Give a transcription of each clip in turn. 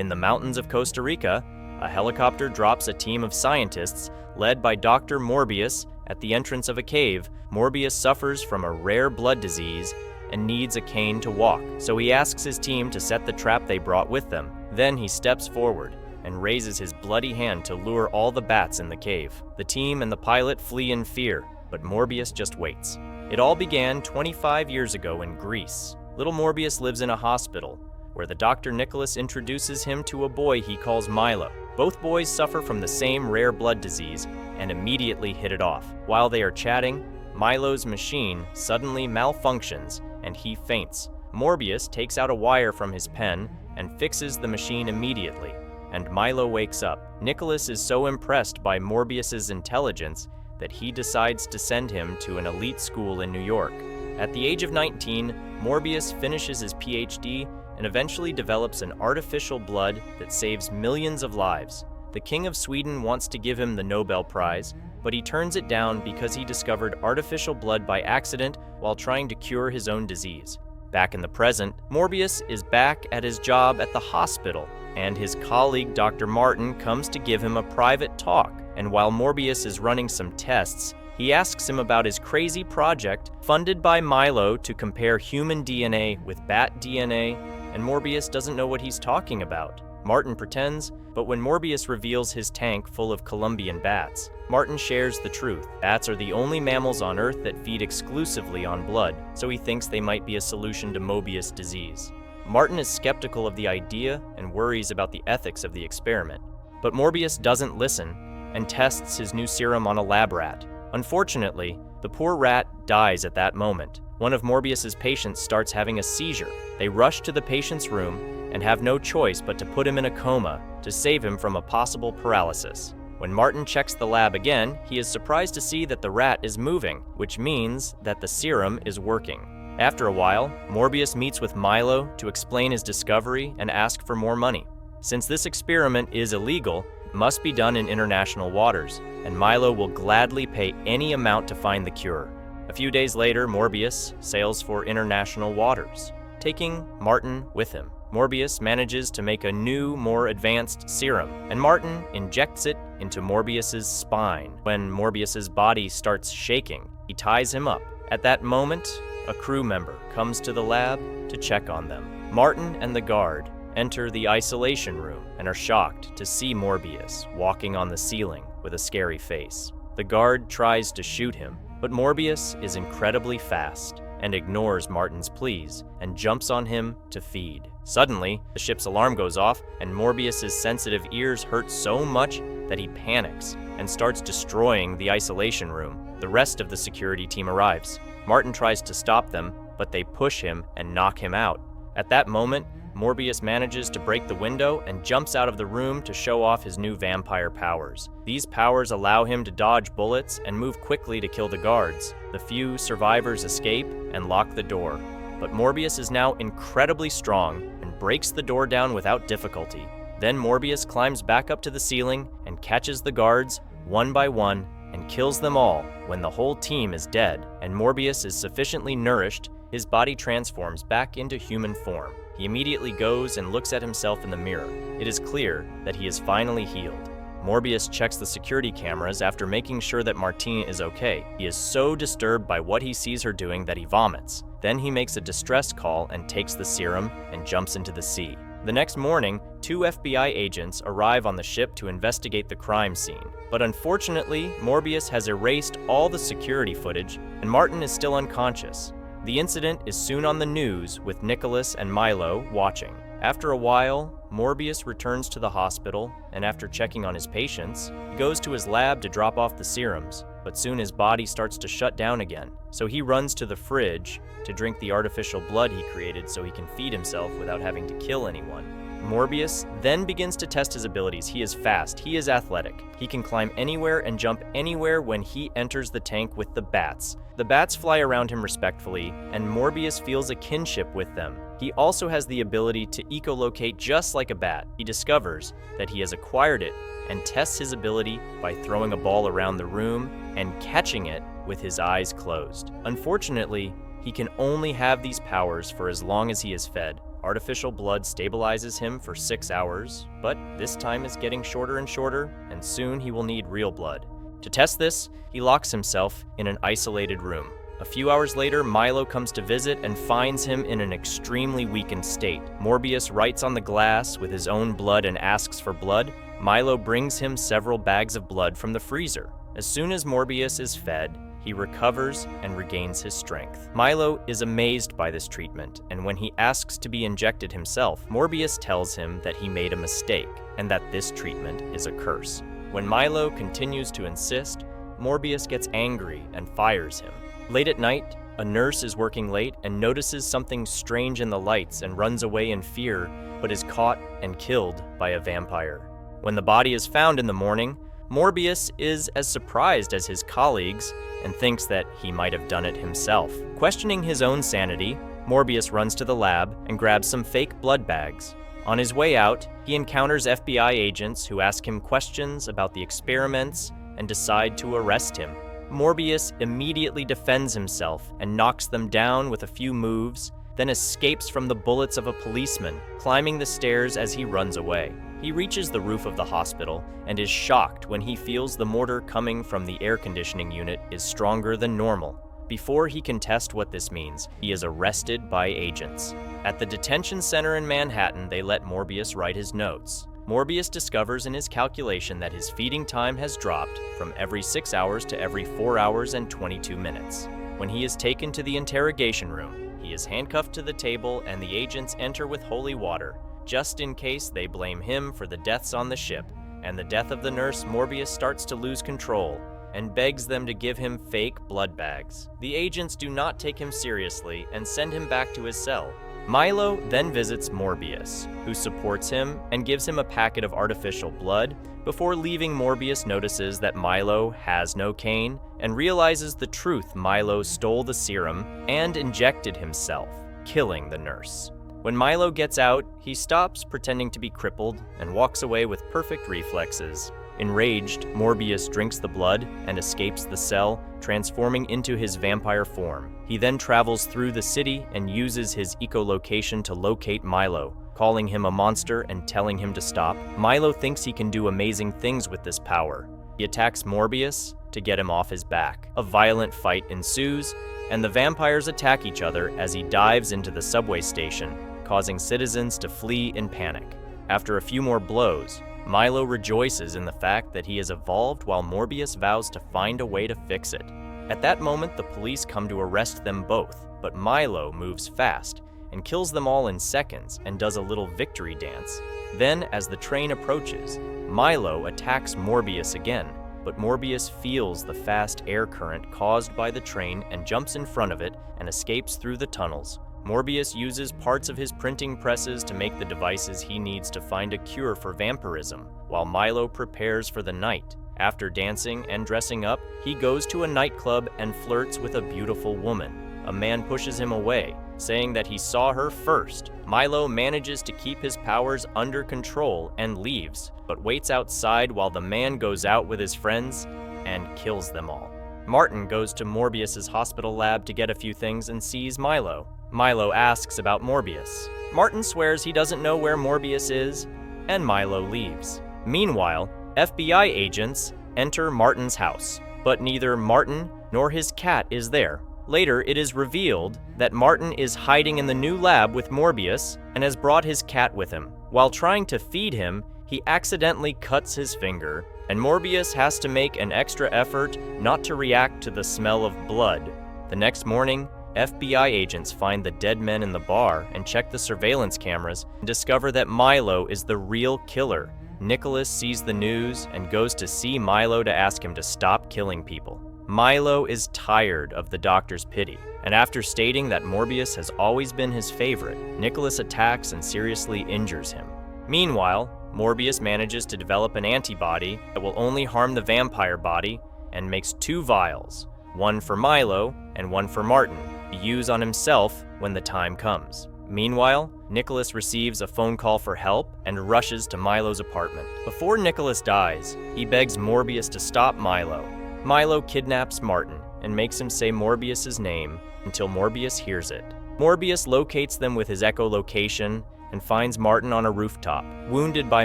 In the mountains of Costa Rica, a helicopter drops a team of scientists led by Dr. Morbius at the entrance of a cave. Morbius suffers from a rare blood disease and needs a cane to walk, so he asks his team to set the trap they brought with them. Then he steps forward and raises his bloody hand to lure all the bats in the cave. The team and the pilot flee in fear, but Morbius just waits. It all began 25 years ago in Greece. Little Morbius lives in a hospital, where the Dr. Nicholas introduces him to a boy he calls Milo. Both boys suffer from the same rare blood disease and immediately hit it off. While they are chatting, Milo's machine suddenly malfunctions and he faints. Morbius takes out a wire from his pen and fixes the machine immediately, and Milo wakes up. Nicholas is so impressed by Morbius's intelligence that he decides to send him to an elite school in New York. At the age of 19, Morbius finishes his PhD and eventually develops an artificial blood that saves millions of lives. The King of Sweden wants to give him the Nobel Prize, but he turns it down because he discovered artificial blood by accident while trying to cure his own disease. Back in the present, Morbius is back at his job at the hospital, and his colleague Dr. Martin comes to give him a private talk. And while Morbius is running some tests, he asks him about his crazy project funded by Milo to compare human DNA with bat DNA, and Morbius doesn't know what he's talking about. Martin pretends, but when Morbius reveals his tank full of Colombian bats, Martin shares the truth. Bats are the only mammals on Earth that feed exclusively on blood, so he thinks they might be a solution to Mobius disease. Martin is skeptical of the idea and worries about the ethics of the experiment. But Morbius doesn't listen and tests his new serum on a lab rat. Unfortunately, the poor rat dies at that moment. One of Morbius's patients starts having a seizure. They rush to the patient's room and have no choice but to put him in a coma to save him from a possible paralysis. When Martin checks the lab again, he is surprised to see that the rat is moving, which means that the serum is working. After a while, Morbius meets with Milo to explain his discovery and ask for more money. Since this experiment is illegal, it must be done in international waters, and Milo will gladly pay any amount to find the cure. A few days later, Morbius sails for international waters, taking Martin with him. Morbius manages to make a new, more advanced serum, and Martin injects it into Morbius's spine. When Morbius's body starts shaking, he ties him up. At that moment, a crew member comes to the lab to check on them. Martin and the guard enter the isolation room and are shocked to see Morbius walking on the ceiling with a scary face. The guard tries to shoot him, but Morbius is incredibly fast and ignores Martin's pleas and jumps on him to feed. Suddenly, the ship's alarm goes off and Morbius's sensitive ears hurt so much that he panics and starts destroying the isolation room. The rest of the security team arrives. Martin tries to stop them, but they push him and knock him out. At that moment, Morbius manages to break the window and jumps out of the room to show off his new vampire powers. These powers allow him to dodge bullets and move quickly to kill the guards. The few survivors escape and lock the door. But Morbius is now incredibly strong and breaks the door down without difficulty. Then Morbius climbs back up to the ceiling and catches the guards one by one and kills them all. When the whole team is dead and Morbius is sufficiently nourished, his body transforms back into human form. He immediately goes and looks at himself in the mirror. It is clear that he is finally healed. Morbius checks the security cameras after making sure that Martine is okay. He is so disturbed by what he sees her doing that he vomits. Then he makes a distress call and takes the serum and jumps into the sea. The next morning, 2 FBI agents arrive on the ship to investigate the crime scene. But unfortunately, Morbius has erased all the security footage and Martin is still unconscious. The incident is soon on the news with Nicholas and Milo watching. After a while, Morbius returns to the hospital, and after checking on his patients, he goes to his lab to drop off the serums, but soon his body starts to shut down again. So he runs to the fridge to drink the artificial blood he created so he can feed himself without having to kill anyone. Morbius then begins to test his abilities. He is fast, he is athletic. He can climb anywhere and jump anywhere when he enters the tank with the bats. The bats fly around him respectfully, and Morbius feels a kinship with them. He also has the ability to echolocate just like a bat. He discovers that he has acquired it and tests his ability by throwing a ball around the room and catching it with his eyes closed. Unfortunately, he can only have these powers for as long as he is fed. Artificial blood stabilizes him for 6 hours, but this time is getting shorter and shorter, and soon he will need real blood. To test this, he locks himself in an isolated room. A few hours later, Milo comes to visit and finds him in an extremely weakened state. Morbius writes on the glass with his own blood and asks for blood. Milo brings him several bags of blood from the freezer. As soon as Morbius is fed, he recovers and regains his strength. Milo is amazed by this treatment, and when he asks to be injected himself, Morbius tells him that he made a mistake and that this treatment is a curse. When Milo continues to insist, Morbius gets angry and fires him. Late at night, a nurse is working late and notices something strange in the lights and runs away in fear, but is caught and killed by a vampire. When the body is found in the morning, Morbius is as surprised as his colleagues and thinks that he might have done it himself. Questioning his own sanity, Morbius runs to the lab and grabs some fake blood bags. On his way out, he encounters FBI agents who ask him questions about the experiments and decide to arrest him. Morbius immediately defends himself and knocks them down with a few moves, then escapes from the bullets of a policeman, climbing the stairs as he runs away. He reaches the roof of the hospital and is shocked when he feels the mortar coming from the air conditioning unit is stronger than normal. Before he can test what this means, he is arrested by agents. At the detention center in Manhattan, they let Morbius write his notes. Morbius discovers in his calculation that his feeding time has dropped from every 6 hours to every 4 hours and 22 minutes. When he is taken to the interrogation room, he is handcuffed to the table and the agents enter with holy water, just in case they blame him for the deaths on the ship and the death of the nurse. Morbius starts to lose control and begs them to give him fake blood bags. The agents do not take him seriously and send him back to his cell. Milo then visits Morbius, who supports him and gives him a packet of artificial blood. Before leaving, Morbius notices that Milo has no cane and realizes the truth. Milo stole the serum and injected himself, killing the nurse. When Milo gets out, he stops pretending to be crippled and walks away with perfect reflexes. Enraged, Morbius drinks the blood and escapes the cell, transforming into his vampire form. He then travels through the city and uses his echolocation to locate Milo, calling him a monster and telling him to stop. Milo thinks he can do amazing things with this power. He attacks Morbius to get him off his back. A violent fight ensues, and the vampires attack each other as he dives into the subway station, causing citizens to flee in panic. After a few more blows, Milo rejoices in the fact that he has evolved while Morbius vows to find a way to fix it. At that moment, the police come to arrest them both, but Milo moves fast and kills them all in seconds and does a little victory dance. Then, as the train approaches, Milo attacks Morbius again, but Morbius feels the fast air current caused by the train and jumps in front of it and escapes through the tunnels. Morbius uses parts of his printing presses to make the devices he needs to find a cure for vampirism, while Milo prepares for the night. After dancing and dressing up, he goes to a nightclub and flirts with a beautiful woman. A man pushes him away, saying that he saw her first. Milo manages to keep his powers under control and leaves, but waits outside while the man goes out with his friends and kills them all. Martin goes to Morbius's hospital lab to get a few things and sees Milo. Milo asks about Morbius. Martin swears he doesn't know where Morbius is, and Milo leaves. Meanwhile, FBI agents enter Martin's house, but neither Martin nor his cat is there. Later, it is revealed that Martin is hiding in the new lab with Morbius and has brought his cat with him. While trying to feed him, he accidentally cuts his finger, and Morbius has to make an extra effort not to react to the smell of blood. The next morning, FBI agents find the dead men in the bar and check the surveillance cameras and discover that Milo is the real killer. Nicholas sees the news and goes to see Milo to ask him to stop killing people. Milo is tired of the doctor's pity, and after stating that Morbius has always been his favorite, Nicholas attacks and seriously injures him. Meanwhile, Morbius manages to develop an antibody that will only harm the vampire body and makes 2 vials, one for Milo and one for Martin, to use on himself when the time comes. Meanwhile, Nicholas receives a phone call for help and rushes to Milo's apartment. Before Nicholas dies, he begs Morbius to stop Milo. Milo kidnaps Martin and makes him say Morbius's name until Morbius hears it. Morbius locates them with his echolocation and finds Martin on a rooftop, wounded by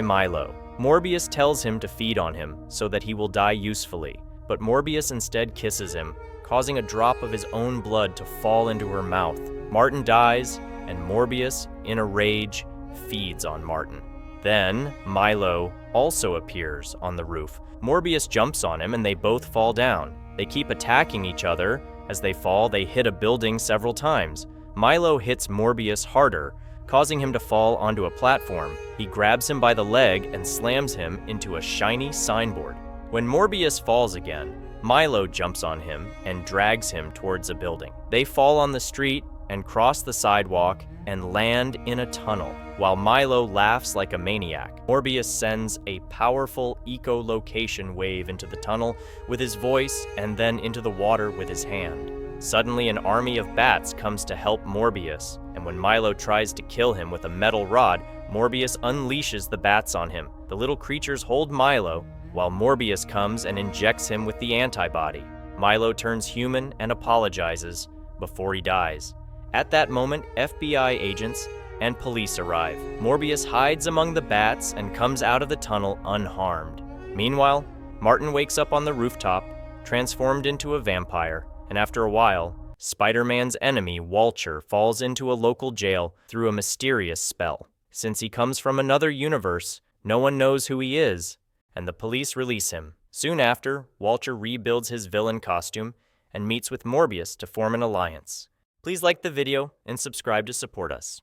Milo. Morbius tells him to feed on him so that he will die usefully, but Morbius instead kisses him, causing a drop of his own blood to fall into her mouth. Martin dies, and Morbius, in a rage, feeds on Martin. Then, Milo also appears on the roof. Morbius jumps on him and they both fall down. They keep attacking each other. As they fall, they hit a building several times. Milo hits Morbius harder, causing him to fall onto a platform. He grabs him by the leg and slams him into a shiny signboard. When Morbius falls again, Milo jumps on him and drags him towards a building. They fall on the street and cross the sidewalk and land in a tunnel, while Milo laughs like a maniac. Morbius sends a powerful echolocation wave into the tunnel with his voice and then into the water with his hand. Suddenly, an army of bats comes to help Morbius, and when Milo tries to kill him with a metal rod, Morbius unleashes the bats on him. The little creatures hold Milo, while Morbius comes and injects him with the antibody. Milo turns human and apologizes before he dies. At that moment, FBI agents and police arrive. Morbius hides among the bats and comes out of the tunnel unharmed. Meanwhile, Martin wakes up on the rooftop, transformed into a vampire, and after a while, Spider-Man's enemy, Vulture, falls into a local jail through a mysterious spell. Since he comes from another universe, no one knows who he is, and the police release him. Soon after, Vulture rebuilds his villain costume and meets with Morbius to form an alliance. Please like the video and subscribe to support us.